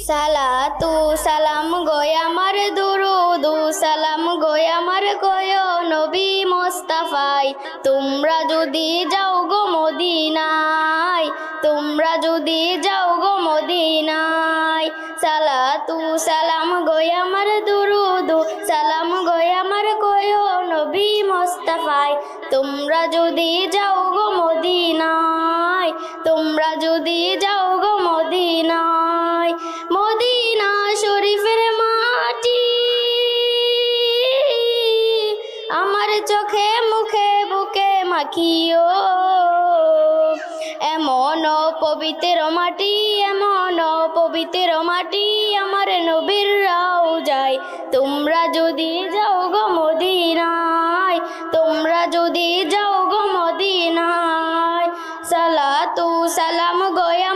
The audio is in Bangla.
সালাতু সালাম গয় আমার দুরুদু সালাম গয় আমার গয় নবী মোস্তাফাই। তোমরা যদি যাও গো মদিনায়, তোমরা যদি যাও গো মদিনায়। সালাতু সালাম গয় আমার দুরুদু সালাম গয় আমার গয় নবী মোস্তাফাই। তোমরা যদি যাও গো মদিনায়, তোমরা যদি যাও গো মদিনায়। মদিনা শরীফের মাটি আমার চোখে মুখে বুকে মাখিও। এমন পবিত্র মাটি, এমন পবিত্র মাটি আমার নবীর রওজায়। তোমরা যদি যাও গো মদিনায়, তোমরা যদি যাও গো মদিনায়। সালাতু সালাম গয়া